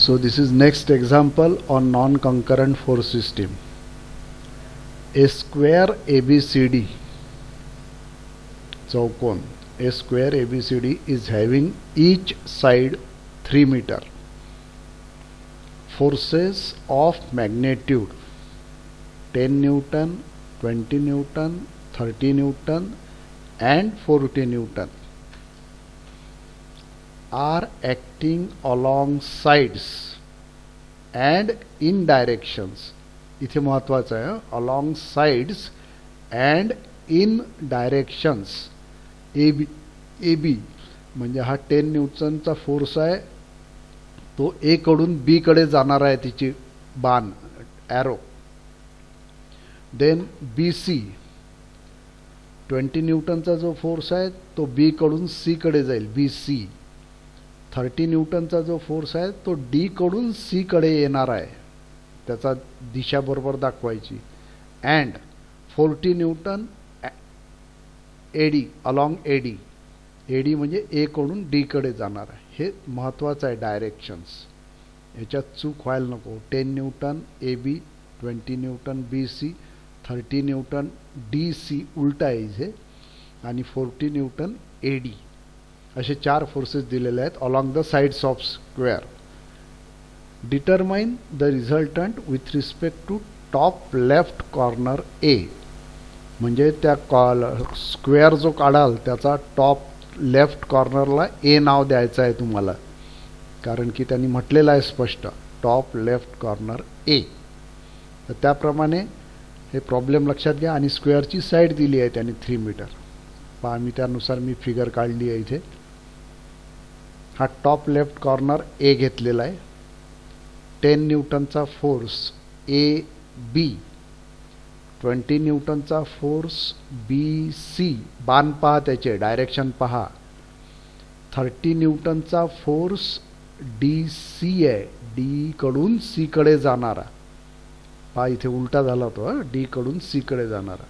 So this is next example on non-concurrent force system. A square ABCD चौकोन, a square ABCD is having each side 3 meter. Forces of magnitude 10 Newton, 20 Newton, 30 Newton and 40 Newton are acting along sides and in directions. इथे महत्वाचं आहे, along sides and in directions. AB म्हणजे हा 10 न्यूटनचा force आहे, तो ए कडून बी कडे जाणार आहे, तिची बाण एरो. देन BC 20 न्यूटनचा जो फोर्स आहे तो बी कडून सी कडे जाईल, BC. 30 न्यूटनचा जो फोर्स आहे तो डी कडून सी कडे येणार आहे, त्याचा दिशा बरोबर दाखवायची. And 40 Newton AD along AD म्हणजे ए कडून डी कडे जाणार आहे. हे महत्त्वाचं आहे डायरेक्शन्स, याच्यात चूक व्हायला नको. 10 Newton AB, 20 Newton BC, 30 Newton DC उलटा आहे इथे, आणि 40 न्यूटन AD असे 4 फोर्सेस दिलेले आहेत along the sides of square. Determine the resultant with respect to top left corner A. म्हणजे त्या स्क्वेअर जो काढाल त्याचा टॉप लेफ्ट कॉर्नरला ए नाव द्यायचं आहे तुम्हाला, कारण की त्यांनी म्हटलेलं आहे स्पष्ट टॉप लेफ्ट कॉर्नर ए. तर त्याप्रमाणे हे प्रॉब्लेम लक्षात घ्या. आणि स्क्वेअरची साईड दिली आहे त्यांनी 3 मीटर. पहा मी त्यानुसार मी फिगर काढली आहे इथे. हा टॉप लेफ्ट कॉर्नर ए घेतलेला आहे. 10 न्यूटनचा फोर्स AB, 20 न्यूटनचा फोर्स BC, बाण पहा त्याचे डायरेक्शन पहा. 30 न्यूटनचा फोर्स DC आहे, डी कडून सी कडे जाणारा. पहा इथे उलटा झाला तो, डी कडून सी कडे जाणारा.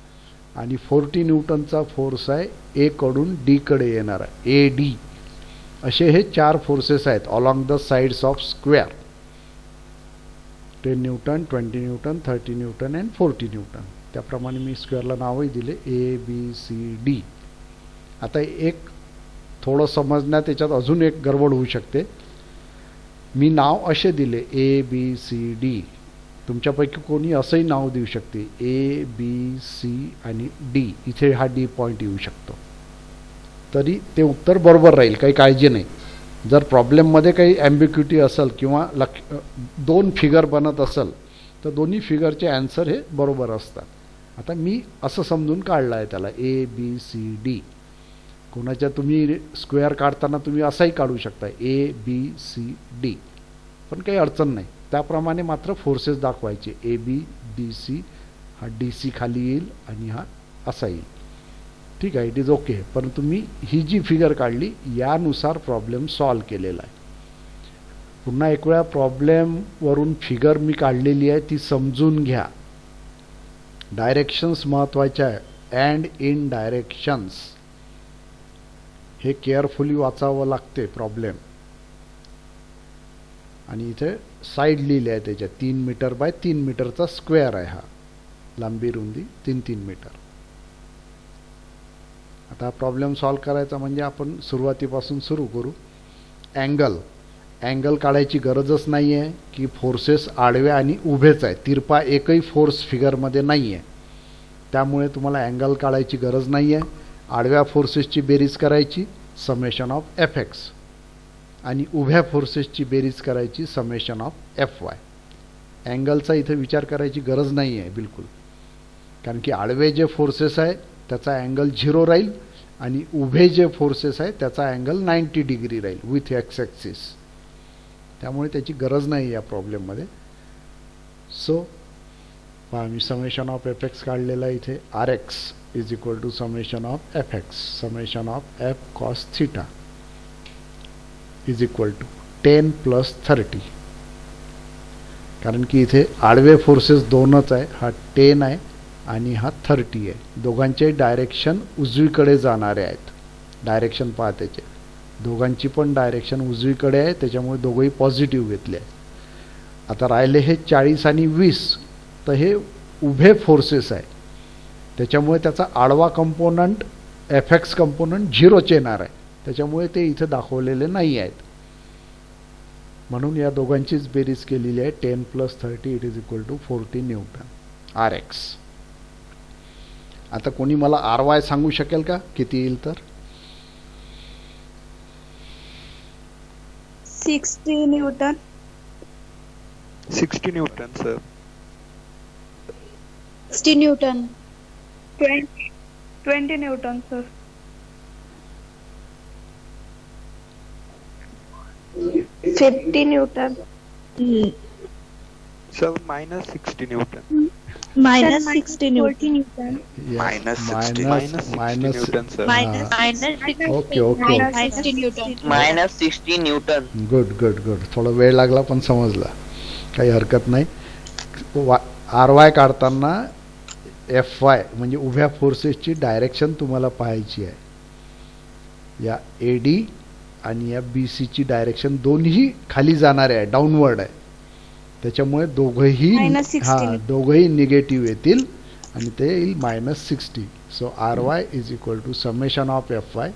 आणि 40 न्यूटनचा फोर्स आहे ए कडून डी कडे येणारा, AD. असे हे 4 फोर्सेस आहेत along the sides of square. 10 Newton, 20 Newton, 30 Newton and 40 Newton. त्याप्रमाणे मी स्क्वेअरला नावही दिले ABCD. आता एक थोडं समजण्यात त्याच्यात अजून एक गडबड होऊ शकते. मी नाव असे दिले ABCD, तुमच्यापैकी कोणी असंही नाव देऊ शकते ABC आणि D. इथे हा D पॉईंट येऊ शकतो, तरी ते उत्तर बरोबर राहील, काही काळजी नाही. जर प्रॉब्लेममध्ये काही ॲम्बिग्युटी असेल किंवा 2 फिगर बनत असेल तर दोन्ही फिगरचे आन्सर हे बरोबर असतात. आता मी असं समजून काढलं आहे त्याला ABCD. कोणाच्या तुम्ही स्क्वेअर काढताना तुम्ही असाही काढू शकता ABCD, पण काही अडचण नाही. त्याप्रमाणे मात्र फोर्सेस दाखवायचे. ABBC, हा DC खाली येईल आणि हा असा येईल. ठीक आहे, इट इज ओके. परंतु मी ही जी फिगर काढली यानुसार प्रॉब्लेम सॉल्व केलेला आहे. पुन्हा एक वेळा प्रॉब्लेमवरून फिगर मी काढलेली आहे ती समजून घ्या. डायरेक्शन्स महत्त्वाच्या आहे. अँड इन डायरेक्शन्स हे केअरफुली वाचावं लागते प्रॉब्लेम. आणि इथे साईड लिहिले आहे त्याच्या 3 मीटर बाय 3 मीटरचा स्क्वेअर आहे. हा लांबी रुंदी 3-3 मीटर. आता प्रॉब्लेम सॉल्व करायचा म्हणजे आपण सुरुवातीपासून सुरू करू. अँगल काढायची गरजच नाही आहे की फोर्सेस आडव्या आणि उभेच आहे. तिरपा एकही फोर्स फिगरमध्ये नाही आहे, त्यामुळे तुम्हाला अँगल काढायची गरज नाही आहे. आडव्या फोर्सेसची बेरीज करायची समेशन ऑफ FX आणि उभ्या फोर्सेसची बेरीज करायची समेशन ऑफ FY. अँगलचा इथे विचार करायची गरज नाही आहे बिलकुल, कारण की आडवे जे फोर्सेस आहे त्याचा अँगल 0 राहील आणि उभे जे फोर्सेस आहे त्याचा अँगल 90 डिग्री राहील विथ X ॲक्सिस. त्यामुळे त्याची गरज नाही या प्रॉब्लेममध्ये. सो पहा मी समेशन ऑफ FX काढलेला इथे. RX is equal to summation of FX summation of F cos θ is equal to 10 + 30. कारण की इथे आडवे फोर्सेस दोनच आहे, हा 10 आहे आणि हा 30 आहे. दोघांचे डायरेक्शन उजवीकडे जाणारे आहेत. डायरेक्शन पहा त्याचे, दोघांची पण डायरेक्शन उजवीकडे आहे, त्याच्यामुळे दोघंही पॉझिटिव्ह घेतले आहे. आता राहिले हे 40 आणि 20, तर हे उभे फोर्सेस आहे, त्याच्यामुळे त्याचा आडवा कंपोनंट एफ एक्स कंपोनंट 0च येणार आहे, त्याच्यामुळे ते इथे दाखवलेले नाही आहेत. म्हणून या दोघांचीच बेरीज केलेली आहे. 10 + 30 it is equal to 40 newton R X. आता कोणी मला आर वाय सांगू शकेल का किती येईल? तर 60 Newton. 60 Newton sir. 60 Newton. 20 Newton sir. 50 Newton. Sir -60 Newton. -60 Newton. Minus Newton sir. Okay okay -60 Newton. -60 Newton. Good good good. थोडा वेळ लागला पण समजला, काही हरकत नाही. आर वाय काढताना एफ वाय म्हणजे उभ्या फोर्सेसची डायरेक्शन तुम्हाला पाहायची आहे. या ए डी आणि या बी सीची डायरेक्शन दोन्ही खाली जाणारे आहे, डाऊनवर्ड आहे, त्याच्यामुळे दोघंही दोघंही निगेटिव्ह येतील आणि ते येईल -60. So R Y is equal to summation of F Y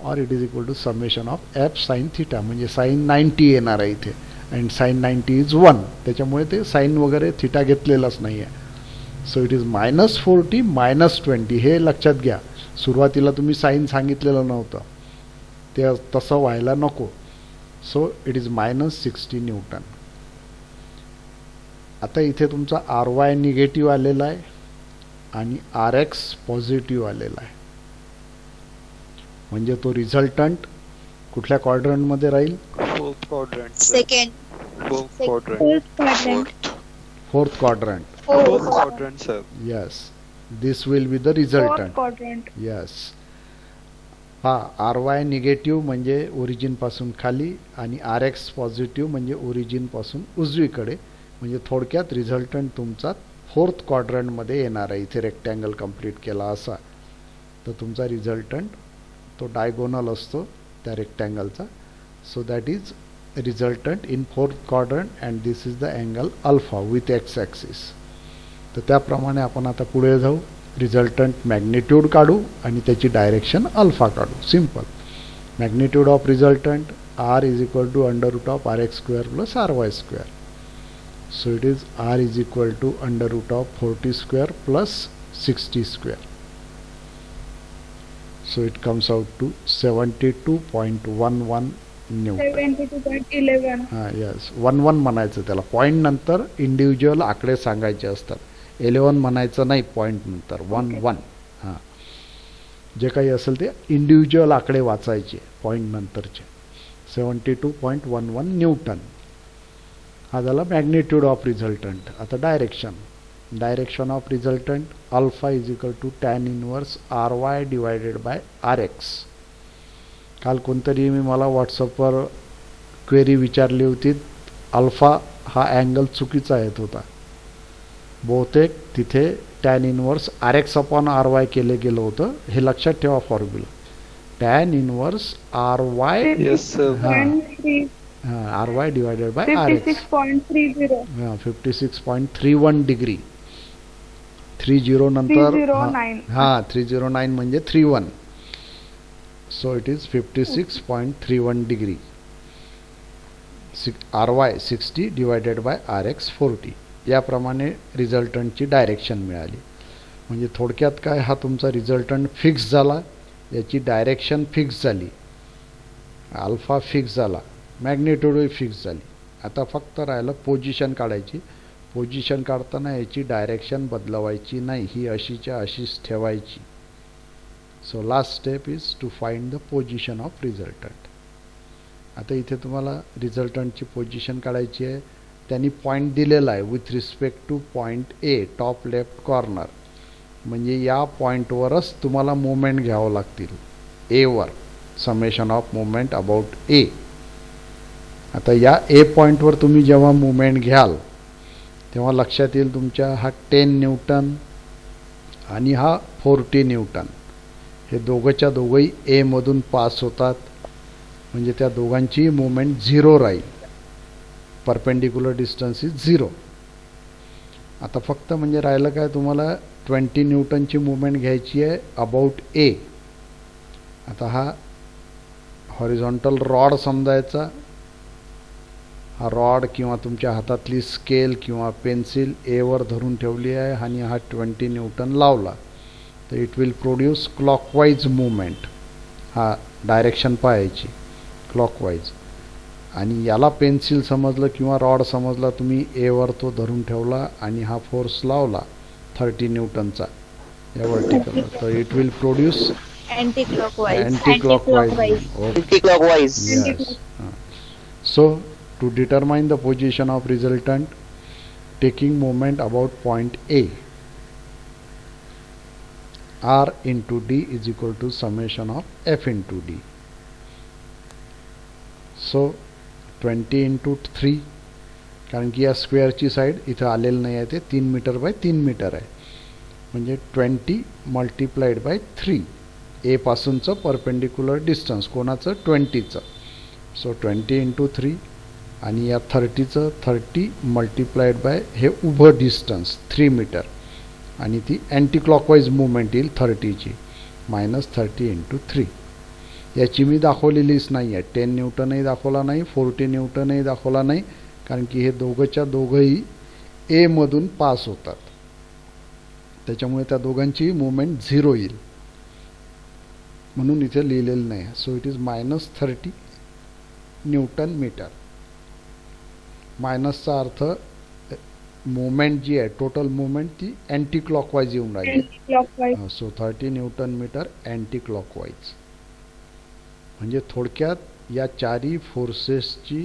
और it is equal to summation of F sine theta, म्हणजे साइन 90 येणार आहे इथे, अँड साइन 90 इज 1, त्याच्यामुळे ते साइन वगैरे थिटा घेतलेलाच नाही आहे. So it is -40 -20. हे लक्षात घ्या, सुरुवातीला तुम्ही साइन सांगितलेलं नव्हतं, ते तसं व्हायला नको. So it is -60 Newton. आता इथे तुमचा आर वाय निगेटिव्ह आलेला आहे आणि आर एक्स पॉझिटिव्ह आलेला आहे, म्हणजे तो रिझल्टंट कुठल्या क्वाड्रंटमध्ये राहील? Fourth quadrant. Second. Fourth quadrant. Fourth quadrant. Fourth quadrant sir. Yes, this will be the resultant. quadrant. Yes. हा आर वाय निगेटिव्ह म्हणजे ओरिजिन पासून खाली आणि आर एक्स पॉझिटिव्ह म्हणजे ओरिजिन पासून उजवीकडे, म्हणजे थोडक्यात रिझल्टंट तुमचा फोर्थ क्वाड्रंटमध्ये येणार आहे. इथे रेक्टँगल कंप्लीट केला असा तर तुमचा रिझल्टंट तो डायगोनल असतो त्या रेक्टँगलचा. So that is resultant in fourth quadrant and this is the angle alpha with X axis. तर त्याप्रमाणे आपण आता पुढे जाऊ, रिझल्टंट मॅग्निट्यूड काढू आणि त्याची डायरेक्शन अल्फा काढू. Simple. Magnitude of resultant R is equal to √(r(x²) + (r(y²). So it is R is equal to √40² + 60². So it comes out to 72.11 newton. 72.11. हां यस, 11 म्हणायचं त्याला, पॉईंट नंतर इंडिव्हिज्युअल आकडे सांगायचे असतात. 11 म्हणायचं नाही पॉईंट नंतर, 11. हां, जे काही असेल ते इंडिव्हिज्युअल आकडे वाचायचे पॉईंट नंतरचे. 72.11 न्यूटन. हा झाला मॅग्निट्यूड ऑफ रिझल्टंट. आता direction of resultant alpha is equal to tan inverse R Y divided by R X. काल कोणतरी मला व्हॉट्सअपवर क्वेरी विचारली होती, अल्फा हा अँगल चुकीचा येत होता. बहुतेक तिथे tan इनवर्स RX/RY केले गेलं होतं. हे लक्षात ठेवा formula. tan inverse RY yes sir. RY divided by RX. 56.30. 56.31 degree. 30 नंतर 309. हां 309 म्हणजे 31. So it is 56.31 degree. RY 60 divided by RX 40. याप्रमाणे रिझल्टंटची डायरेक्शन मिळाली. म्हणजे थोडक्यात काय, हा तुमचा रिझल्टंट फिक्स झाला, याची डायरेक्शन फिक्स झाली, अल्फा फिक्स झाला, मॅग्निट्यूडही फिक्स झाली. आता फक्त राहिलं पोझिशन काढायची. पोझिशन काढताना याची डायरेक्शन बदलवायची नाही, ही अशीच्या अशीच ठेवायची. So last step is to find the position of resultant. आता इथे तुम्हाला रिझल्टंटची पोझिशन काढायची आहे. त्यांनी पॉईंट दिलेला आहे with respect to point A, top left corner. म्हणजे या पॉईंटवरच तुम्हाला मुवमेंट घ्यावं लागतील, एवर. Summation of movement about A. आता या ए पॉईंटवर तुम्ही जेव्हा मुवमेंट घ्याल तेव्हा लक्षात येईल तुमच्या हा 10 न्यूटन आणि हा 40 न्यूटन हे दोघंच्या दोघंही एमधून पास होतात. म्हणजे त्या दोघांची मुवमेंट 0 राहील. Perpendicular distance is 0. आता फक्त म्हणजे राहिलं काय, तुम्हाला 20 न्यूटनची मुवमेंट घ्यायची आहे अबाउट ए. आता हा हॉरिझॉन्टल रॉड समजायचा. हा रॉड किंवा तुमच्या हातातली स्केल किंवा पेन्सिल एवर धरून ठेवली आहे आणि हा 20 न्यूटन लावला तर it will produce clockwise movement. हा डायरेक्शन पाहायची क्लॉकवाईज. आणि याला पेन्सिल समजलं किंवा रॉड समजला, तुम्ही एवर तो धरून ठेवला आणि हा फोर्स लावला 30 न्यूटनचा या वर्टिकल, तर it will produce anti clockwise. anti-clockwise. Anti-clockwise. Yes. So to determine the position of resultant taking moment about point A, R into D is equal to summation of F into D. So 20 into 3, कारण की या स्क्वेअरची side इथं आलेलं नाही आहे, ते 3 metre by 3 metre आहे, म्हणजे 20 मल्टिप्लाइड बाय 3. ए पासूनचं परपेंडिक्युलर डिस्टन्स कोणाचं, 20चं. सो 20 इंटू 3 आणि या 30चं 30 मल्टिप्लाइड बाय हे उभं डिस्टन्स 3 मीटर आणि ती अँटी क्लॉकवाईज मुवमेंट येईल 30ची, -30 इंटू 3. याची मी दाखवलेलीच नाही आहे. 10 न्यूटनही दाखवला नाही, 40 न्यूटनही दाखवला नाही, कारण की हे दोघंही एमधून पास होतात, त्याच्यामुळे त्या दोघांची मुवमेंट 0 येईल, म्हणून इथे लिहिलेलं नाही. So it is -30 newton metre. मायनसचा अर्थ मुवमेंट जी आहे, टोटल मुवमेंट ती अँटी क्लॉकवाईज येऊन राहिली. Clockwise. So 30 newton metre anti clockwise. म्हणजे थोडक्यात या चारही फोर्सेसची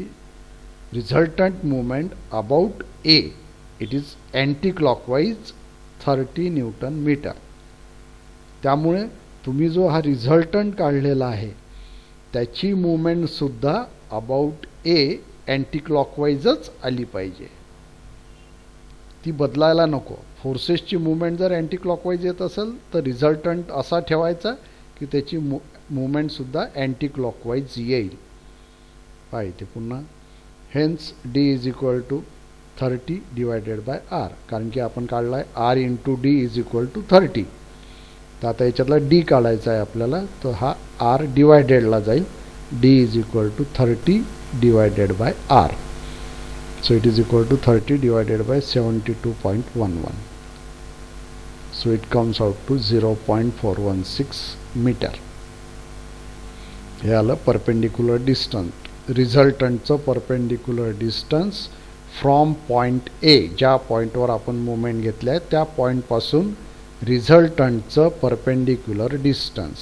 resultant movement about A it is anti clockwise 30 newton metre. त्यामुळे तुम्ही जो हा रिझल्टंट काढलेला आहे त्याची मुवमेंटसुद्धा अबाउट ए अँटी क्लॉकवाईजच आली पाहिजे, ती बदलायला नको. फोर्सेसची मुवमेंट जर अँटी क्लॉकवाईज येत असेल तर रिझल्टंट असा ठेवायचा की त्याची मुवमेंटसुद्धा अँटी क्लॉकवाईज येईल. पाहिजे पुन्हा, hence D is equal to 30 divided by R, कारण की आपण काढला आहे R into D is equal to 30. तर आता याच्यातला डी काढायचा आहे आपल्याला, तर हा आर डिवायडेडला जाईल. D is equal to 30 divided by R. So it is equal to 30 divided by 72.11. So it comes out to 0.416 metre. हे आलं परपेंडिक्युलर डिस्टन्स, रिझल्टंटचं perpendicular distance from point A, ज्या पॉईंटवर आपण मुवमेंट घेतले आहे त्या पॉईंटपासून रिझल्टंटचं परपेंडिक्युलर डिस्टन्स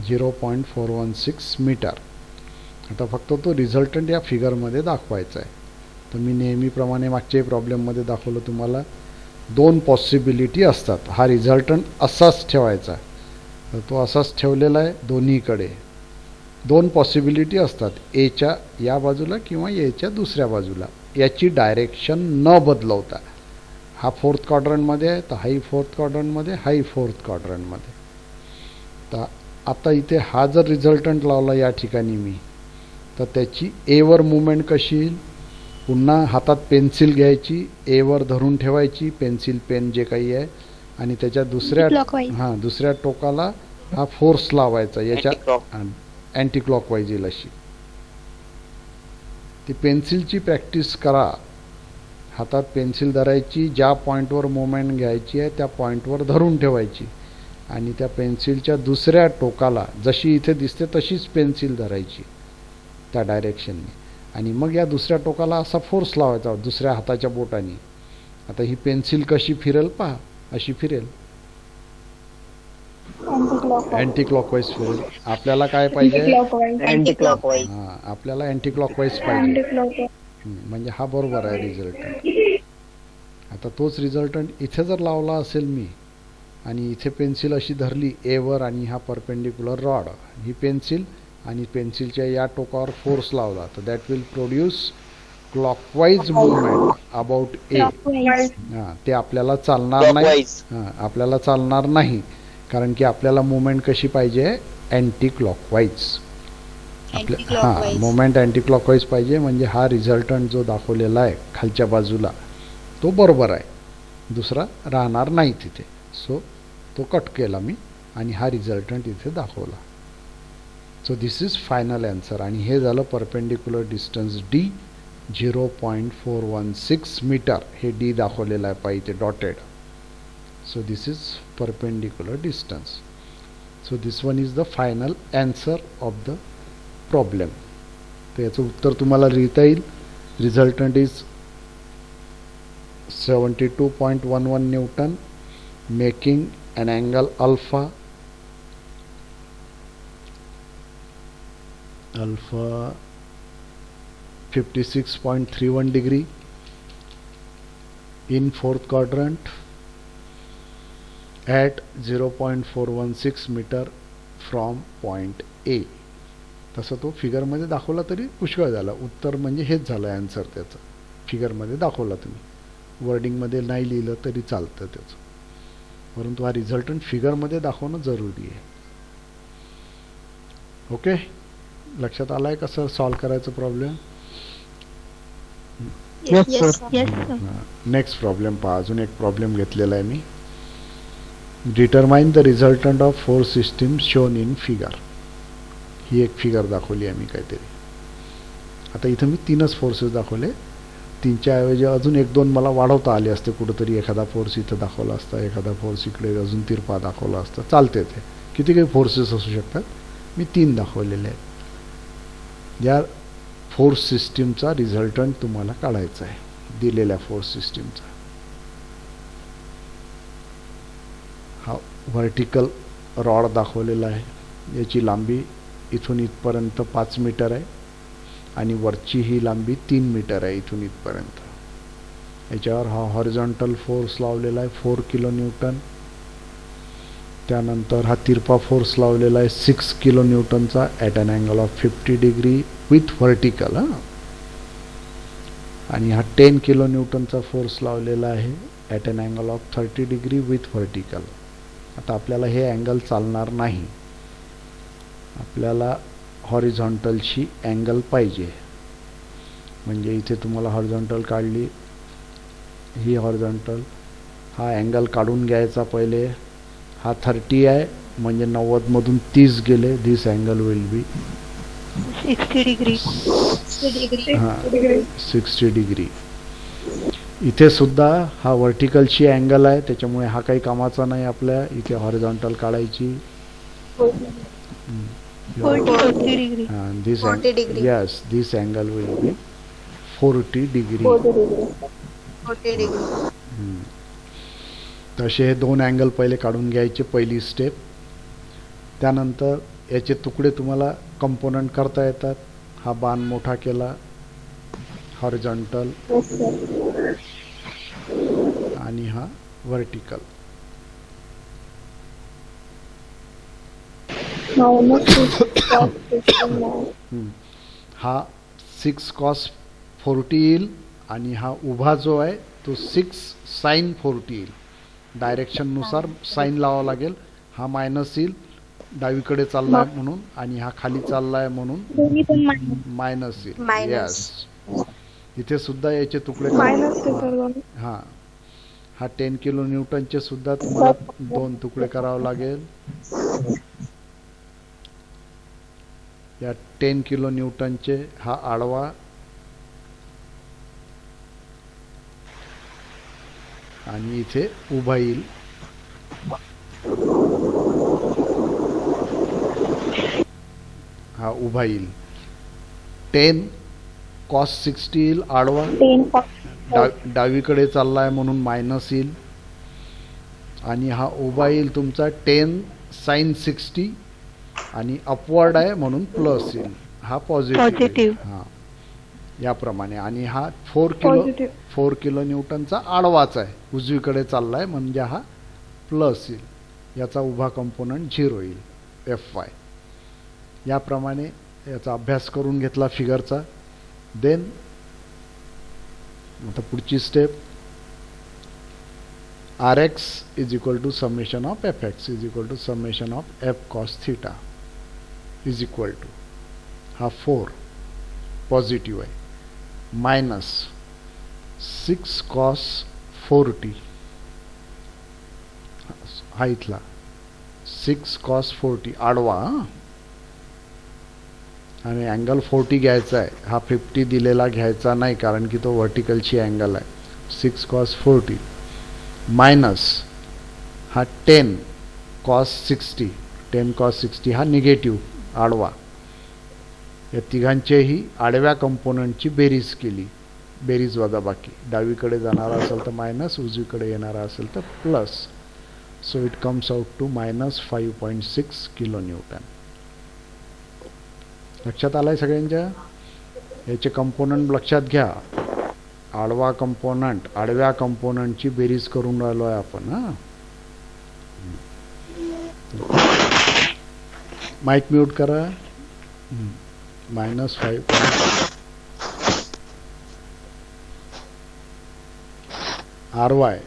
0.416 मीटर. आता फक्त तो रिझल्टंट या फिगरमध्ये दाखवायचा आहे. तर मी नेहमीप्रमाणे मागच्याही प्रॉब्लेममध्ये दाखवलं तुम्हाला, 2 पॉसिबिलिटी असतात. हा रिझल्टंट असाच ठेवायचा, तर तो असाच ठेवलेला आहे. दोन्हीकडे 2 पॉसिबिलिटी असतात, एच्या या बाजूला किंवा एच्या दुसऱ्या बाजूला, याची डायरेक्शन न बदलवता. हा 4th क्वाड्रंटमध्ये आहे, तर हाही 4th क्वाड्रंटमध्ये, हाही 4th क्वाड्रंटमध्ये. तर आता इथे हा जर रिझल्टंट लावला या ठिकाणी मी, तर त्याची एवर मुवमेंट कशी येईल, पुन्हा हातात पेन्सिल घ्यायची, एवर धरून ठेवायची, पेन्सिल पेन जे काही आहे, आणि त्याच्या दुसऱ्या टोकाला हा फोर्स लावायचा, याच्या अँटी क्लॉकवाईज येईल अशी. ती पेन्सिलची प्रॅक्टिस करा. हातात पेन्सिल धरायची, ज्या पॉईंटवर मुवमेंट घ्यायची आहे त्या पॉईंटवर धरून ठेवायची आणि त्या पेन्सिलच्या दुसऱ्या टोकाला जशी इथे दिसते तशीच पेन्सिल धरायची त्या डायरेक्शनने, आणि मग या दुसऱ्या टोकाला असा फोर्स लावायचा दुसऱ्या हाताच्या बोटाने. आता ही पेन्सिल कशी फिरेल पहा, अशी फिरेल, अँटी क्लॉकवाईज फिरेल. आपल्याला काय पाहिजे, अँटी क्लॉकवाईज. हां, आपल्याला अँटी क्लॉकवाईज पाहिजे. म्हणजे हा बरोबर आहे रिझल्टंट. आता तोच रिझल्टंट इथे जर लावला असेल मी आणि इथे पेन्सिल अशी धरली एवर आणि हा परपेंडिक्युलर रॉड, ही पेन्सिल आणि पेन्सिलच्या या टोकावर फोर्स लावला, तर that will produce clockwise movement about A. हां, ते आपल्याला चालणार नाही. हां, आपल्याला चालणार नाही, कारण की आपल्याला मुवमेंट कशी पाहिजे, अँटी क्लॉकवाईज. आपल्या अँटी हां क्लॉकवाईज. मोमेंट अँटी क्लॉकवाईज पाहिजे, म्हणजे हा रिझल्टंट जो दाखवलेला आहे खालच्या बाजूला तो बरोबर आहे, दुसरा राहणार नाही तिथे. सो तो कट केला मी आणि हा रिझल्टंट इथे दाखवला. So this is final answer. आणि हे झालं परपेंडिक्युलर डिस्टन्स डी 0.416 मीटर. हे डी दाखवलेलं आहे पाहिजे इथे dotted. So this is perpendicular distance. So this one is the final answer of the problem. तर याचं उत्तर तुम्हाला लिहिता येईल. Resultant is 72.11 Newton making an angle alpha 56.31 degree in fourth quadrant at 0.416 meter from point A. तसं तो फिगरमध्ये दाखवला तरी पुष्कळ झाला. उत्तर म्हणजे हेच झालं ॲन्सर त्याचं. फिगरमध्ये दाखवला तुम्ही, वर्डिंगमध्ये नाही लिहिलं तरी चालतं त्याचं, परंतु हा रिझल्टंट फिगरमध्ये दाखवणं जरुरी आहे. ओके, लक्षात आलं आहे कसं सॉल्व करायचं problem. Yes, sir. Yes, sir. Next problem पहा. अजून एक प्रॉब्लेम घेतलेला आहे मी. Determine the resultant of force system shown in figure. ही एक फिगर दाखवली आहे मी काहीतरी. आता इथं मी 3च फोर्सेस दाखवले. 3च्या ऐवजी अजून 1-2 मला वाढवता आले असते कुठंतरी. एखादा फोर्स इथं दाखवला असता, एखादा फोर्स इकडे अजून तिरपा दाखवला असता, चालते. ते किती काही फोर्सेस असू शकतात. मी 3 दाखवलेले आहेत. या फोर्स सिस्टीमचा रिझल्टंट तुम्हाला काढायचा आहे, दिलेल्या फोर्स सिस्टीमचा. हा व्हर्टिकल रॉड दाखवलेला आहे. याची लांबी इथून इथपर्यंत 5 मीटर आहे आणि वरची ही लांबी 3 मीटर आहे इथून इथपर्यंत. याच्यावर हा हॉरिझॉन्टल फोर्स लावलेला आहे 4 किलो न्यूटन. त्यानंतर हा तिरपा फोर्स लावलेला आहे 6 किलो न्यूटनचा at an angle of 50 degree with vertical. आणि हा 10 किलो न्यूटनचा फोर्स लावलेला आहे at an angle of 30 degree with vertical. आता आपल्याला हे अँगल चालणार नाही, आपल्याला हॉरिझॉन्टलची अँगल पाहिजे. म्हणजे इथे तुम्हाला हॉरिझॉन्टल काढली, ही हॉरिझॉन्टल, हा अँगल काढून घ्यायचा पहिले. हा 30 आहे म्हणजे 90मधून 30 गेले. This angle will be 60 degree. 60 degree. इथे सुद्धा हा व्हर्टिकलची अँगल आहे, त्याच्यामुळे हा काही कामाचा नाही आपल्या. इथे हॉरिझॉन्टल काढायची. 40 degree. This 40 degree. Yes, this angle will be 40 degree. 40 degree. तसे हे 2 अँगल पहिले काढून घ्यायचे, पहिली स्टेप. त्यानंतर याचे तुकडे तुम्हाला कंपोनंट करता येतात. हा बाण मोठा केला हॉरिझॉन्टल आणि हा व्हर्टिकल. हा 6 cos 40 येईल आणि हा उभा जो आहे तो 6 sin 40 येईल. डायरेक्शननुसार साईन लावावं लागेल. हा मायनस येईल, डावीकडे चालला आहे म्हणून, आणि हा खाली चालला आहे म्हणून दोन्ही पण मायनस. मायनस येईल. Minus. यस, इथे सुद्धा याचे तुकडे मायनस ते सर दोन्ही. हां, हा 10 किलो न्यूटनचे सुद्धा तुम्हाला 2 तुकडे करावे लागेल. या 10 किलो न्यूटनचे हा आडवा आणि इथे उभा येईल. हा उभा येईल. 10 cos 60 येईल आडवा. 10 डावीकडे चाललाय म्हणून मायनस येईल. आणि हा उभा येईल तुमचा 10 sin 60 आणि अपवर्ड आहे म्हणून प्लस येईल. हा पॉझिटिव्ह. Positive. हां, याप्रमाणे. आणि हा 4 किलो न्यूटनचा आडवाच आहे, उजवीकडे चाललाय म्हणजे हा प्लस येईल. याचा उभा कंपोनंट 0 येईल, Fy. याप्रमाणे याचा अभ्यास करून घेतला फिगरचा. देन आता पुढची step, Rx is equal to summation of Fx is equal to summation of F cos theta is equal to. हा 4 पॉझिटिव्ह आहे मायनस 6 कॉस 40 हा इथला 6 कॉस 40 आडवा आणि अँगल 40 घ्यायचा आहे. हा 50 दिलेला घ्यायचा नाही कारण की तो व्हर्टिकलची अँगल आहे. 6 कॉस 40 मायनस हा 10 कॉस 60 10 कॉस 60 हा निगेटिव्ह आडवा. या तिघांचेही आडव्या कंपोनंटची बेरीज केली. बेरीज वजाबाकी डावीकडे जाणारा असेल तर मायनस उजवीकडे येणारा असेल तर plus. So it comes out to minus 5.6 kilo newton. लक्षात आलं आहे सगळ्यांच्या? याचे कंपोनंट लक्षात घ्या. आडवा कंपोनंट आडव्या कंपोनंटची बेरीज करून राहिलो आहे आपण. हां माईक म्यूट करा. Minus 5 RY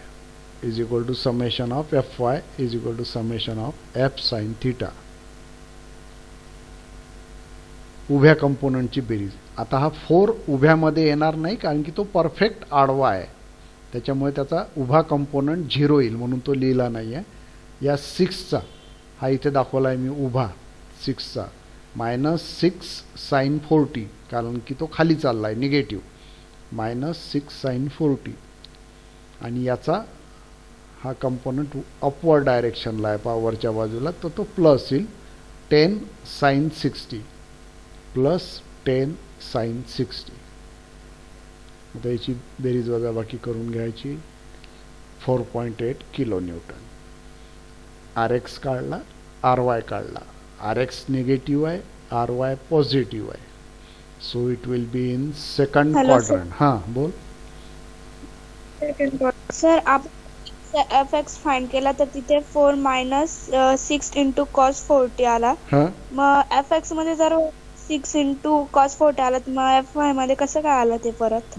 is equal to summation of FY is equal to summation of F sin theta. उभ्या कंपोनंटची बेरीज. आता हा 4 उभ्यामध्ये येणार नाही कारण की तो परफेक्ट आडवा आहे, त्याच्यामुळे त्याचा उभा कंपोनंट 0 येईल म्हणून तो लिहिला नाही आहे. या 6चा हा इथे दाखवला आहे मी उभा 6चा मायनस 6 साइन 40 कारण की तो खाली चालला आहे निगेटिव्ह मायनस 6 साइन 40 आणि याचा हा कंपोनंट अपवर्ड डायरेक्शनला आहे पॉवरच्या बाजूला तर तो प्लस येईल 10 साइन 60 प्लस 10 साइन 60. आता याची बेरीज वजाबाकी करून घ्यायची. 4.8 किलो न्यूटन. RX काढला RY काढला. RX निगेटिव्ह आहे RY पॉझिटिव्ह आहे. So it will be in second quadrant. हां बोल. सर आप fx फाइंड केला तर तिथे 4 मायनस 6 इंटू कॉस 40 आला. हां मग fx मध्ये जर 6 इंटू कॉस 40 आला तर मग fy मध्ये कसं काय आलं ते परत?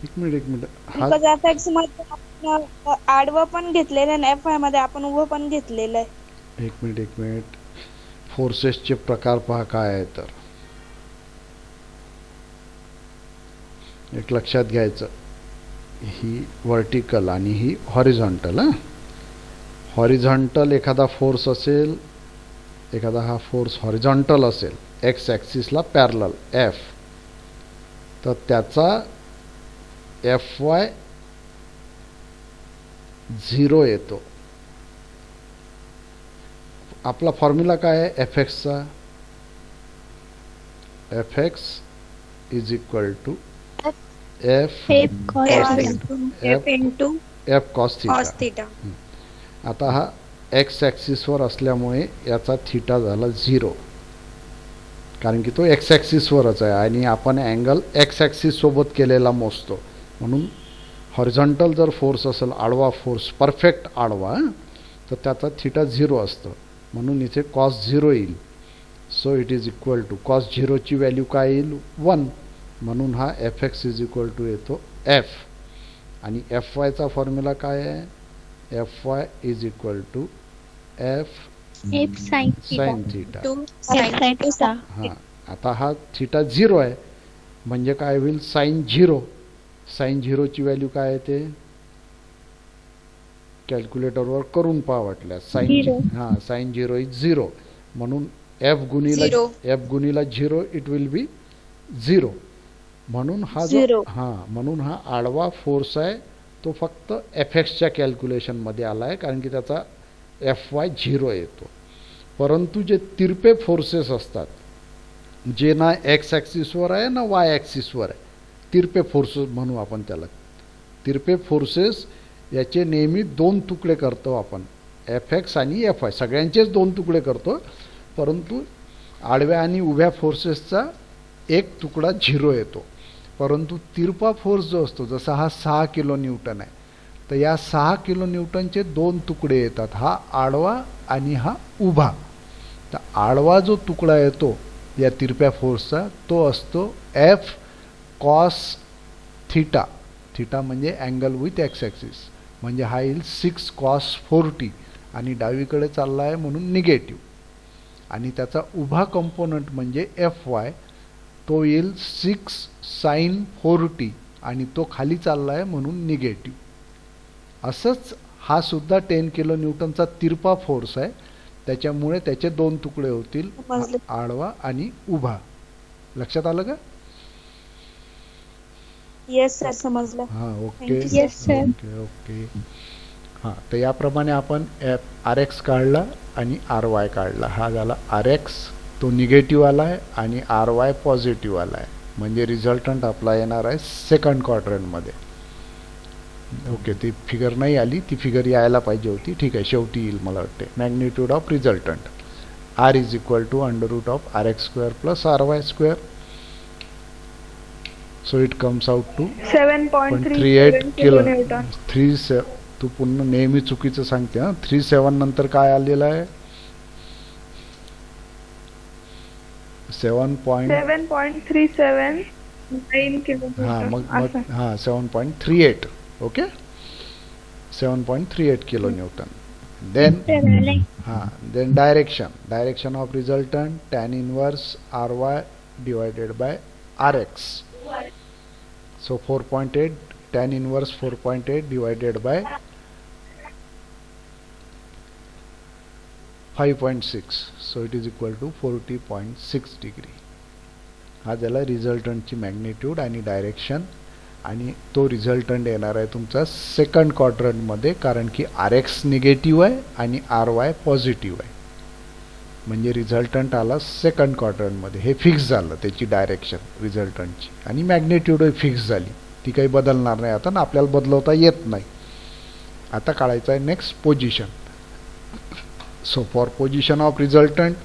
एक मिनिट बिकॉज fx मध्ये आपण आडवं पण घेतलेलं आहे fy मध्ये आपण उभं पण घेतलेलं आहे. एक मिनिट फोर्सेसचे प्रकार पहा काय आहे तर. एक लक्षात घ्यायचं, ही वर्टिकल आणि ही हॉरिझॉन्टल. हॉरिझॉन्टल एखादा फोर्स असेल, एखादा हा फोर्स हॉरिझॉन्टल असेल एक्स ॲक्सिसला पॅरलल एफ, तर त्याचा FY 0 येतो. आपला फॉर्म्युला काय आहे fxचा? fx is equal to f cos theta. आता हा एक्स ॲक्सिसवर असल्यामुळे याचा थीटा झाला 0 कारण की तो एक्स ॲक्सिसवरच आहे आणि आपण अँगल एक्स ॲक्सिस सोबत केलेला मोजतो. म्हणून हॉरिझॉन्टल जर फोर्स असेल आडवा फोर्स परफेक्ट आडवा तर त्याचा थीटा 0 असतं म्हणून इथे कॉस 0 येईल. So it is equal to cos 0ची व्हॅल्यू काय येईल 1 म्हणून हा fx इज इक्वल टू येतो f. आणि fyचा फॉर्म्युला काय आहे? fy is equal to f sin theta. हां आता हा थीटा 0 आहे म्हणजे काय होईल साइन 0. साइन 0ची व्हॅल्यू काय आहे ते कॅल्क्युलेटरवर करून पहा वाटल्यास. साइन 0 इज 0 म्हणून f गुणिला 0 इट विल बी 0. म्हणून हा जो म्हणून हा आडवा फोर्स आहे तो फक्त fxच्या कॅल्क्युलेशनमध्ये आला आहे कारण की त्याचा fy 0 येतो. परंतु जे तिरपे फोर्सेस असतात जे ना एक्स ॲक्सिसवर आहे ना वाय ॲक्सिसवर आहे, तिरपे फोर्सेस म्हणू आपण त्याला. तिरपे फोर्सेस याचे नेहमी 2 तुकडे करतो आपण, fx आणि fy सगळ्यांचेच 2 तुकडे करतो, परंतु आडव्या आणि उभ्या फोर्सेसचा एक तुकडा 0 येतो. परंतु तिरपा फोर्स जो असतो जसा हा 6 किलो न्यूटन आहे तर या 6 किलो न्यूटनचे 2 तुकडे येतात, हा आडवा आणि हा उभा. तर आडवा जो तुकडा येतो या तिरप्या फोर्सचा तो असतो f cos थीटा. थीटा म्हणजे अँगल विथ एक्स ॲक्सिस म्हणजे हा येईल 6 cos 40 आणि डावीकडे चालला आहे म्हणून निगेटिव्ह. आणि त्याचा उभा कंपोनंट म्हणजे एफ वाय तो येईल 6 साइन 4t आणि तो खाली चालला आहे म्हणून निगेटिव्ह. असंच हा सुद्धा 10 किलो न्यूटनचा तिरपा फोर्स आहे, त्याच्यामुळे त्याचे दोन तुकडे होतील, समजलं. आडवा आणि उभा. लक्षात आलं का? येस सर समजलं. हां okay Thank you, Yes, sir. Okay okay. हां तर याप्रमाणे आपण आर एक्स काढला आणि आर वाय काढला. हा झाला आर एक्स, तो निगेटिव्ह आला आहे, आणि आर वाय पॉझिटिव्ह आला आहे. म्हणजे रिझल्टंट आपला येणार आहे सेकंड क्वाड्रंटमध्ये. ओके, ती फिगर नाही आली, ती फिगर यायला पाहिजे होती. ठीक आहे, शेवटी येईल मला वाटते. Magnitude of resultant R is equal to √ R X square plus R Y square. So it comes out to 7.38 kilo kilonewton. तू पुन्हा नेहमी चुकीचं सांगते हां. 37 नंतर काय आलेलं आहे? 7. 7.379 हां kilonewton. मग असं. हां 7.38. Okay, 7.38 kilo newton. Then then direction of resultant tan inverse R Y divided by R X. So 4.8 tan inverse 4.8 divided by 5.6. So it is equal to 40.6 degree. हा झाला रिझल्टंटची मॅग्निट्यूड आणि डायरेक्शन. आणि तो रिझल्टंट येणार आहे तुमचा सेकंड क्वाड्रंटमध्ये, कारण की आर एक्स निगेटिव्ह आहे आणि आर वाय पॉझिटिव्ह आहे. म्हणजे रिझल्टंट आला सेकंड क्वाड्रंटमध्ये. हे फिक्स झालं त्याची डायरेक्शन रिझल्टंटची, आणि मॅग्निट्यूडही फिक्स झाली. ती काही बदलणार नाही आता, ना आपल्याला बदलवता येत नाही. आता काढायचं आहे next position. So for position of resultant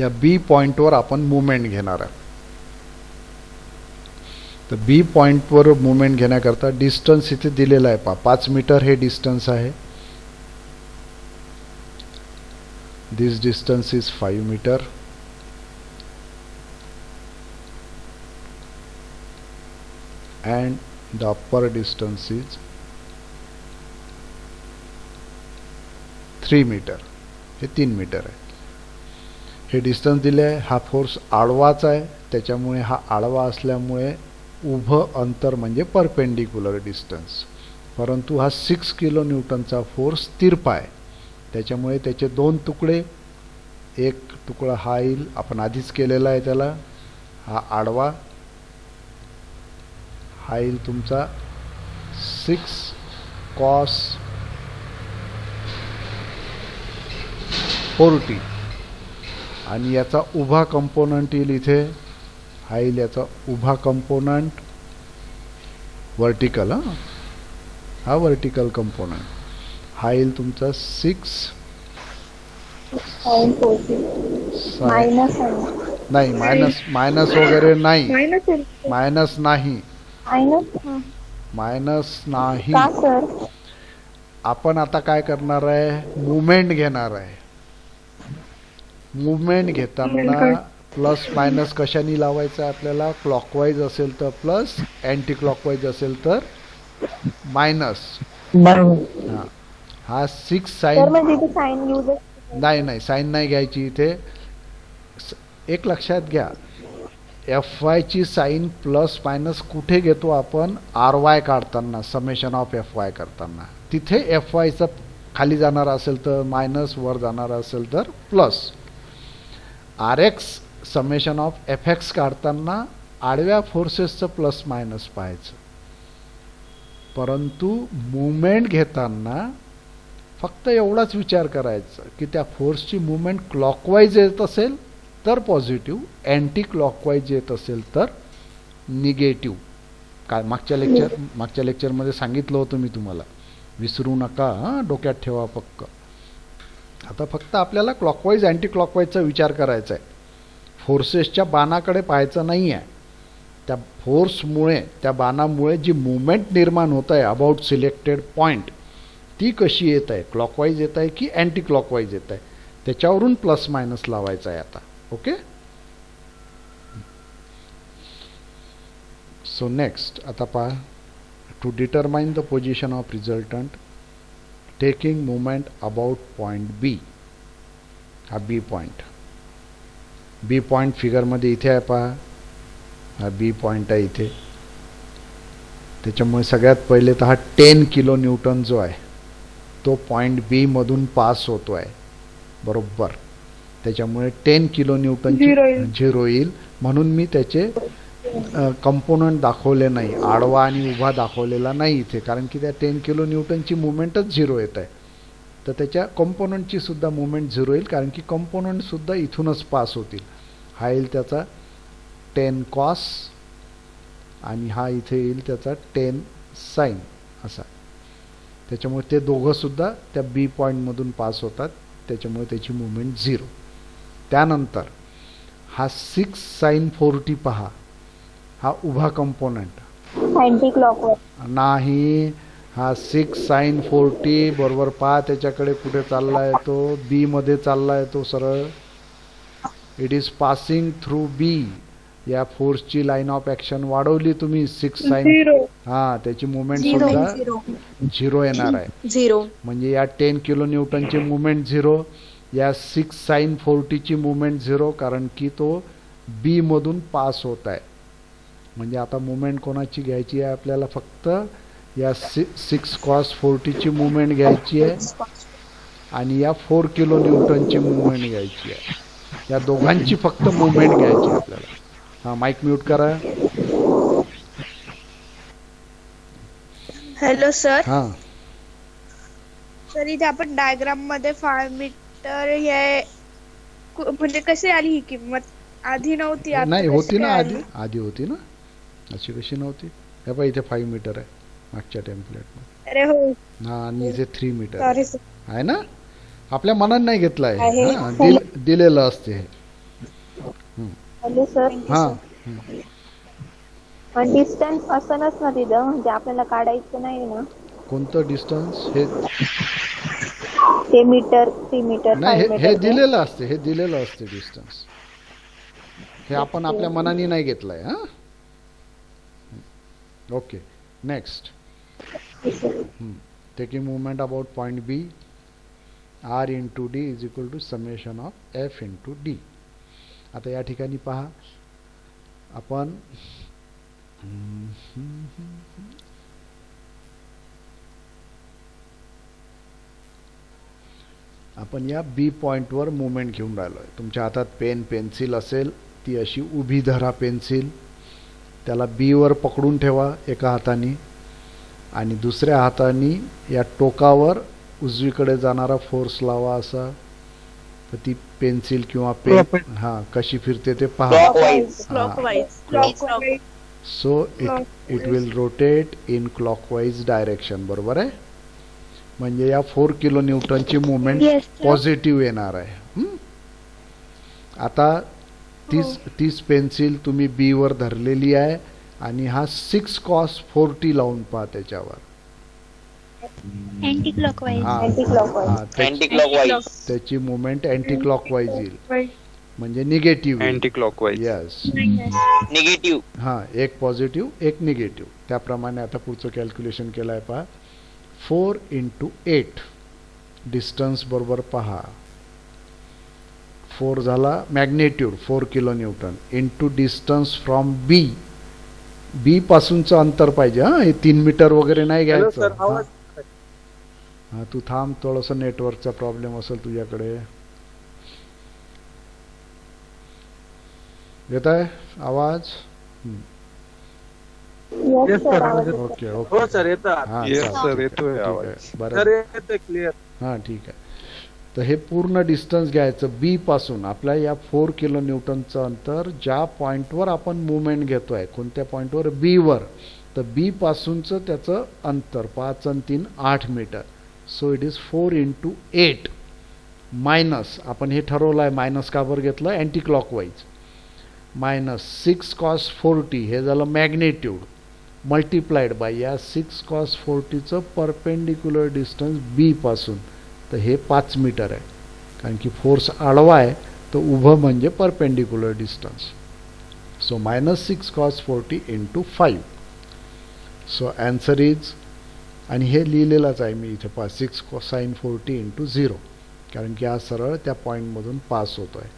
या बी पॉईंटवर आपण मुवमेंट घेणार आहे. तर बी पॉईंटवर मुवमेंट घेण्याकरता डिस्टन्स इथे दिलेला आहे. 5 मीटर हे डिस्टन्स आहे. This distance is 5 metre. and the upper distance is 3 metre. हे 3 मीटर आहे. हे डिस्टन्स दिले आहे. हा फोर्स आडवाच आहे, त्याच्यामुळे हा आडवा असल्यामुळे उभं अंतर म्हणजे परपेंडिक्युलर डिस्टन्स. परंतु हा 6 किलो न्यूटनचा फोर्स तिरपा आहे, त्याच्यामुळे त्याचे दोन तुकडे, एक तुकडा हा येईल, आपण आधीच केलेला आहे त्याला, हा आडवा, हा येईल तुमचा 6 cos 4t, आणि याचा उभा कंपोनंट येईल इथे, हा येईल याचा उभा कंपोनंट वर्टिकल. हा वर्टिकल कंपोनंट हा येईल तुमचा 6 नाही, मायनस वगैरे नाही, मायनस नाही, मायनस नाही. आपण आता काय करणार आहे, मुवमेंट घेणार आहे. मुवमेंट घेताना प्लस मायनस कशाने लावायचं आहे आपल्याला? क्लॉकवाईज असेल तर प्लस, अँटी क्लॉकवाईज असेल तर मायनस. हा 6 साइन नाही, साइन नाही घ्यायची इथे. एक लक्षात घ्या, एफ वायची साइन प्लस मायनस कुठे घेतो आपण? आर वाय काढताना, समेशन ऑफ एफ वाय करताना. तिथे एफ वायचं खाली जाणार असेल तर मायनस, वर जाणार असेल तर plus. R X summation of F X काढताना आडव्या फोर्सेसचं प्लस मायनस पाहायचं. परंतु मुवमेंट घेताना फक्त एवढाच विचार करायचा की त्या फोर्सची मुवमेंट क्लॉकवाईज येत असेल तर पॉझिटिव्ह, अँटी क्लॉकवाईज येत असेल तर निगेटिव्ह. काय मागच्या लेक्चरमध्ये सांगितलं होतं मी तुम्हाला, विसरू नका हां, डोक्यात ठेवा पक्क. आता फक्त आपल्याला क्लॉकवाईज अँटी क्लॉकवाईजचा विचार करायचा आहे. फोर्सेसच्या बाणाकडे पाहायचं नाही आहे. त्या फोर्समुळे, त्या बाणामुळे जी मुवमेंट निर्माण होत आहे अबाउट सिलेक्टेड पॉईंट, ती कशी येत आहे? क्लॉकवाईज येत आहे की अँटी क्लॉकवाईज येत आहे? त्याच्यावरून प्लस मायनस लावायचं आहे आता. ओके, सो नेक्स्ट आता पहा, to determine the position of resultant taking movement about point B. हा बी पॉईंट. बी पॉईंट फिगरमध्ये इथे आहे पहा, हा बी पॉईंट आहे इथे. त्याच्यामुळे सगळ्यात पहिले तर हा 10 किलो न्यूटन जो आहे तो पॉईंट बी मधून पास होतो आहे बरोबर. त्याच्यामुळे 10 किलो न्यूटनची Zero येईल. झिरो येईल. म्हणून मी त्याचे कंपोनंट दाखवले नाही, आडवा आणि उभा दाखवलेला नाही इथे, कारण की त्या 10 किलो न्यूटनची मुवमेंटच झिरो येत आहे. तर त्याच्या कंपोनंटची सुद्धा मुवमेंट झिरो येईल, कारण की कंपोनंटसुद्धा इथूनच पास होतील. हा येईल त्याचा 10 कॉस आणि हा इथे येईल त्याचा 10 साईन असा. त्याच्यामुळे ते दोघंसुद्धा त्या बी पॉईंटमधून पास होतात, त्याच्यामुळे त्याची मुवमेंट झिरो. त्यानंतर हा 6 साईन 40 पहा, हा उभा कंपोनंट अँटी क्लॉकवाईज नाही. हा 6 साईन 40 बरोबर पहा त्याच्याकडे कुठे चालला आहे तो, बी मध्ये चालला आहे तो सरळ. इट इज पासिंग थ्रू बी. या फोर्सची लाईन ऑफ ॲक्शन वाढवली तुम्ही 6 साईन, Zero. हा त्याची मुवमेंट सुद्धा झिरो येणार आहे. झिरो. म्हणजे या 10 किलो न्यूटनची मुवमेंट झिरो, या 6 साईन 40ची मुवमेंट झिरो, कारण की तो बी मधून पास होत आहे. म्हणजे आता मुवमेंट कोणाची घ्यायची आहे आपल्याला, फक्त या 6 कॉस 40ची मुवमेंट घ्यायची आहे आणि या 4 किलो न्यूटनची मुवमेंट घ्यायची आहे. या दोघांची फक्त मुवमेंट घ्यायची आहे आपल्याला. हा माईक म्यूट करा. Hello sir. हा सर इथे आपण डायग्राम मध्ये 5 मीटर हे म्हणजे कशी आली ही किंमत, आधी नव्हती आता नाही कशी होती ना, काय आधी आली? आधी होती ना, अशी कशी नव्हती. हे पहा इथे 5 मीटर आहे मागच्या टेम्पलेटमध्ये. अरे हो हा आणि इथे 3 मीटर सॉरी सर. आहे ना. आपल्या मनाने नाही घेतलं आहे, आहे. हा, दिलेलं असते हे. Hello sir. हा पण डिस्टन्स असणच ना तिथं, म्हणजे आपल्याला काढायचं नाही ना कोणतं डिस्टन्स हे ते मीटर 3 मीटर नाही, 5 हे मीटर दिलेलं असते, हे दिलेलं असते डिस्टन्स. हे आपण आपल्या मनाने नाही घेतलंय. हा okay next. Taking movement about point B, R into D is equal to summation of F into D. आता या ठिकाणी पहा आपण आपण या बी पॉईंटवर मुवमेंट घेऊन राहिलो आहे. तुमच्या हातात पेन पेन्सिल असेल ती अशी उभी धरा पेन्सिल, त्याला बीवर पकडून ठेवा एका हाताने आणि दुसऱ्या हाताने या टोकावर उजवीकडे जाणारा फोर्स लावा असा. तर ती पेन्सिल किंवा पेन हा कशी फिरते ते पहा. Clockwise. Clockwise. So it will rotate in clockwise direction. बरोबर आहे. म्हणजे या 4 किलो न्यूटनची मुवमेंट Yes, sir. पॉझिटिव्ह येणार आहे. आता तीच पेन्सिल तुम्ही बी वर धरलेली आहे आणि हा 6 कॉस 40 लावून पहा त्याच्यावर. Anti clockwise. हा, अँटी क्लॉकवाईज. हा, Anti-clockwise. त्याची मुवमेंट अँटी क्लॉकवाईज येईल, म्हणजे negative. Anti clockwise. Yes. Negative. हां, एक पॉझिटिव्ह एक निगेटिव्ह. त्याप्रमाणे आता पुढचं कॅल्क्युलेशन केलं आहे पहा. 4 इंटू 8 डिस्टन्स बरोबर पहा. 4 झाला magnitude 4 kilo newton into distance from B. B पासूनचं अंतर पाहिजे. हां, हे 3 मीटर वगैरे नाही घ्यायचं. हां तू थांब, थोडंसं नेटवर्कचा प्रॉब्लेम असेल तुझ्याकडे. येत आहे आवाज? Yes, sir. आवाज येतो. Okay okay. हो सर येतं. हां, Yes, चालेल, sir, ठीक येतोय आहे, आवाज. ठीक आहे. बरं. सर येतं क्लिअर. हां ठीक आहे. तर हे पूर्ण डिस्टन्स घ्यायचं बी पासून. आपल्या या 4 किलो न्यूटनचं अंतर ज्या पॉईंटवर आपण मुवमेंट घेतो आहे, कोणत्या पॉईंटवर, बी वर, तर बी पासूनचं त्याचं अंतर 5 आणि 3 8 metre. So it is 4 into 8 minus, आपण हे ठरवलं आहे मायनस का बरं घेतलं, अँटी क्लॉकवाईज, मायनस 6 कॉस 40 हे झालं मॅग्नेट्यूड मल्टिप्लाइड बाय या 6 कॉस 40चं परपेंडिक्युलर डिस्टन्स बी पासून. तर हे 5 मीटर आहे, कारण की फोर्स आडवा आहे तर उभं म्हणजे perpendicular distance. So minus 6 cos 40 into 5. So answer is, आणि हे लिहिलेलंच आहे मी इथे पहा, 6 साईन 40 इंटू 0. कारण की हा सरळ त्या पॉईंटमधून पास होतो आहे.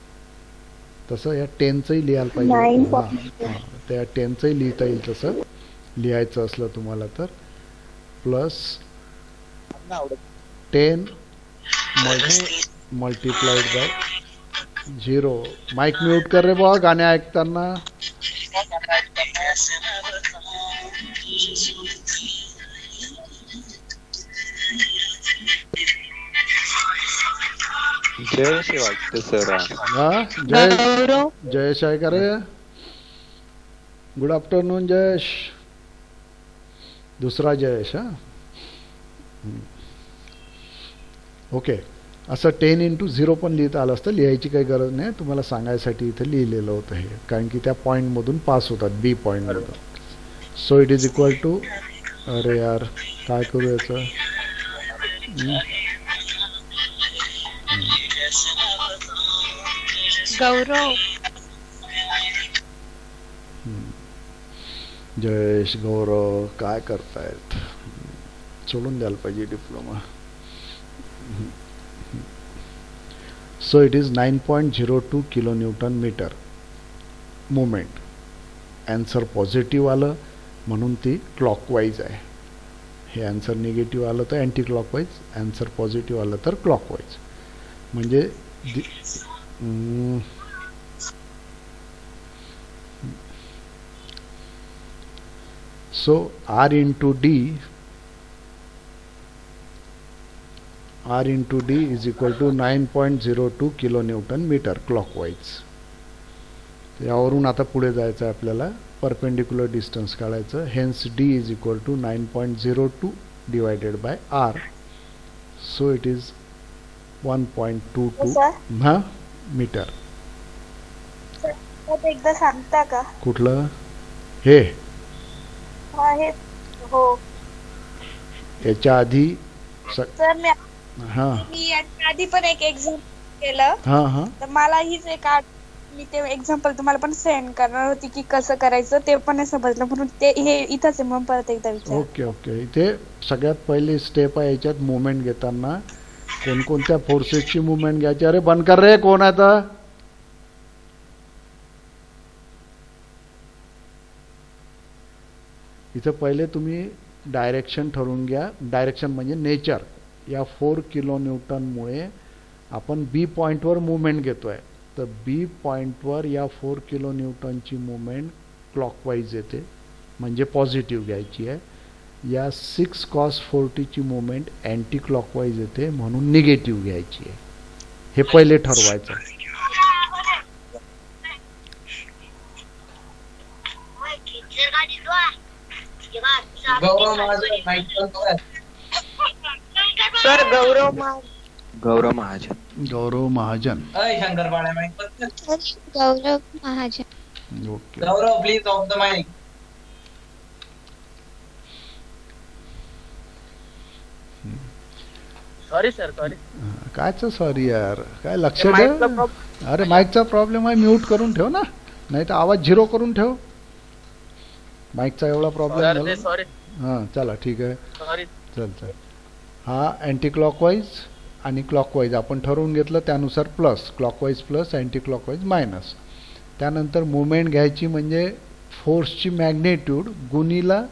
तसं या 10चंही लिहायला 9 पाहिजे. हां त्या 10चंही लिहिता येईल तसं लिहायचं असलं तुम्हाला तर plus 10 multiplied by 0. Mic mute कर रे बुवा गाणे ऐकताना. जयेश आहे वाटतं सर. हा जयेश आहे का रे? Good afternoon Jayesh. दुसरा जयेश. हा ओके. असं 10 into 0 पण लिहिता आलं असतं. लिहायची काही गरज नाही. तुम्हाला सांगायसाठी इथे लिहिलेलं होतं हे, कारण की त्या पॉईंटमधून पास होतात बी पॉईंटमधून. So it is equal to, अरे यार काय करू याचं, गौरव जयेश गौरव काय करतायत, सोडून द्यायला पाहिजे diploma. So it is 9.02 kilonewton metre movement. Answer positive आलं म्हणून ती क्लॉकवाईज आहे. हे ॲन्सर निगेटिव्ह आलं तर अँटी क्लॉकवाईज, ॲन्सर पॉझिटिव्ह आलं तर क्लॉकवाईज. म्हणजे so R into D is equal to 9.02 kilonewton meter clockwise. यावरून आता पुढे जायचं आहे आपल्याला, परपेंडिक्युलर डिस्टन्स काढायचं. Hence D is equal to 9.02 divided by R. So it is 1.22 हा मीटर. एकदा सांगता का? कुठलं हे? आहे हो याच्या आधी सर हां मी याच्या आधी पण एक एक्झाम्पल केलं. हां तर मला हीच एक मी ते एक्झाम्पल तुम्हाला पण सेंड करणार होती की कसं करायचं ते पण नाही समजलं, म्हणून ते हे इथंच आहे, म्हणून परत एकदा विचार. Okay okay. इथे सगळ्यात पहिली स्टेप आहे याच्यात मुवमेंट घेताना कोणकोणत्या फोर्सेसची मुवमेंट घ्यायची. अरे बंद कर रे, कोण आहे आता? इथं पहिले तुम्ही डायरेक्शन ठरवून घ्या. डायरेक्शन म्हणजे नेचर. या 4 किलोन्यूटनमुळे आपण बी पॉईंटवर मुवमेंट घेतोय, तर बी पॉईंटवर या 4 किलोन्यूटनची मुवमेंट क्लॉकवाईज येते, म्हणजे पॉझिटिव्ह घ्यायची आहे. या 6 cos 40 ची मुवमेंट अँटी क्लॉकवाईज येते, म्हणून निगेटिव्ह घ्यायची आहे. हे पहिले ठरवायचं. Sir Gaurav Mahajan. Gaurav Mahajan. Gaurav Mahajan. Okay. Gaurav please off the mic. Sorry sir sorry. कायचं सॉरी यार, काय लक्ष दे. अरे माईकचा प्रॉब्लेम आहे, म्यूट करून ठेव ना, नाही तर आवाज 0 करून ठेव. माईकचा एवढा प्रॉब्लेम झाला. सॉरी हां चला ठीक आहे. सॉरी. चल. हा अँटी क्लॉकवाईज आणि क्लॉकवाईज आपण ठरवून घेतलं, त्यानुसार plus, clockwise plus, anti clockwise minus. त्यानंतर मुवमेंट घ्यायची म्हणजे फोर्सची मॅग्नेट्यूड गुणीला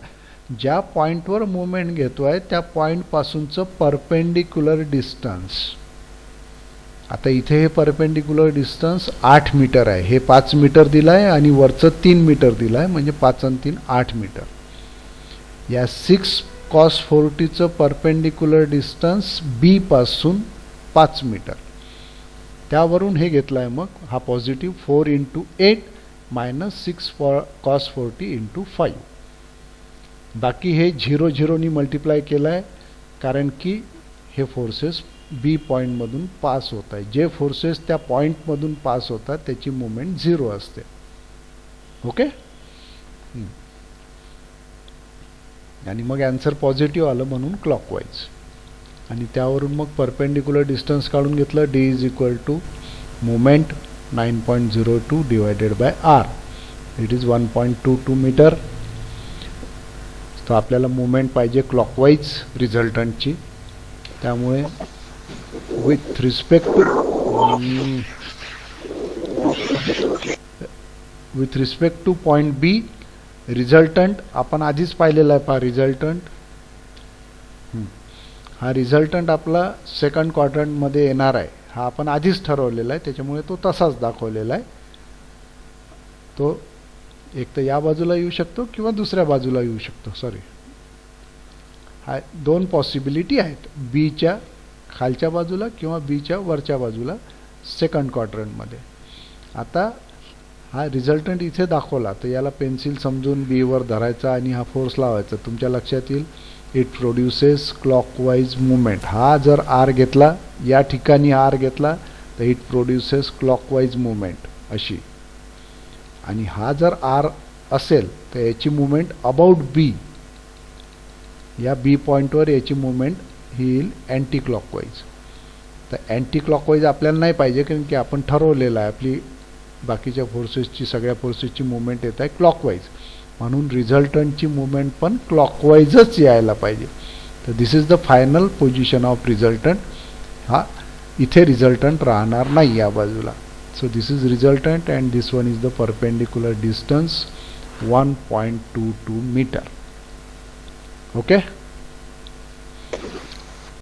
ज्या पॉईंटवर मुवमेंट घेतो आहे त्या पॉईंटपासूनचं परपेंडिक्युलर डिस्टन्स. आता इथे हे परपेंडिक्युलर डिस्टन्स 8 मीटर आहे. हे 5 मीटर दिलं आहे आणि वरचं 3 मीटर दिलं आहे, म्हणजे 5 आणि 3 8 मीटर. या 6 cos 40चं परपेंडिक्युलर डिस्टन्स बी पासून 5 मीटर. त्यावरून हे घेतलं आहे मग हा पॉझिटिव्ह 4 into 8 - 6 cos 40 into 5. बाकी हे 0 0नी मल्टिप्लाय केलं आहे, कारण की हे फोर्सेस बी पॉईंटमधून पास होत आहे. जे फोर्सेस त्या पॉईंटमधून पास होतात त्याची मुवमेंट 0 असते. ओके. आणि मग ॲन्सर पॉझिटिव्ह आलं म्हणून क्लॉकवाईज. आणि त्यावरून मग परपेंडिक्युलर डिस्टन्स काढून घेतलं. D is equal to movement 9.02 divided by R. It is 1.22 metre. तर आपल्याला मुवमेंट पाहिजे क्लॉकवाईज रिझल्टंटची, त्यामुळे with respect to with respect to point B resultant आपण आधीच पाहिलेला आहे पहा रिझल्टंट. हा रिझल्टंट आपला सेकंड क्वाड्रंटमध्ये येणार आहे, हा आपण आधीच ठरवलेला आहे, त्याच्यामुळे तो तसाच दाखवलेला आहे. तो एक तर या बाजूला येऊ शकतो किंवा दुसऱ्या बाजूला येऊ शकतो. सॉरी, हा दोन पॉसिबिलिटी आहेत, बीच्या खालच्या बाजूला किंवा बीच्या वरच्या बाजूला सेकंड क्वाड्रंटमध्ये. आता हा रिझल्टंट इथे दाखवला तर याला पेन्सिल समजून बीवर धरायचा आणि हा फोर्स लावायचा. तुमच्या लक्षात येईल इट प्रोड्युसेस क्लॉकवाईज मुवमेंट. हा जर आर घेतला, या ठिकाणी आर घेतला तर इट प्रोड्युसेस क्लॉकवाईज मुवमेंट अशी. आणि हा जर आर असेल तर याची मुवमेंट अबाउट बी, या बी पॉईंटवर याची मुवमेंट ही येईल अँटी क्लॉकवाईज. तर अँटी क्लॉकवाईज आपल्याला नाही पाहिजे, कारण की आपण ठरवलेलं आहे आपली बाकीच्या फोर्सेसची सगळ्या फोर्सेसची मुवमेंट येत आहे क्लॉकवाईज, म्हणून रिझल्टंटची मुवमेंट पण क्लॉकवाईजच यायला पाहिजे. तर this is the final position of resultant. हा इथे रिझल्टंट राहणार नाही या बाजूला. So this is resultant and this one is the perpendicular distance 1.22 metre. Okay.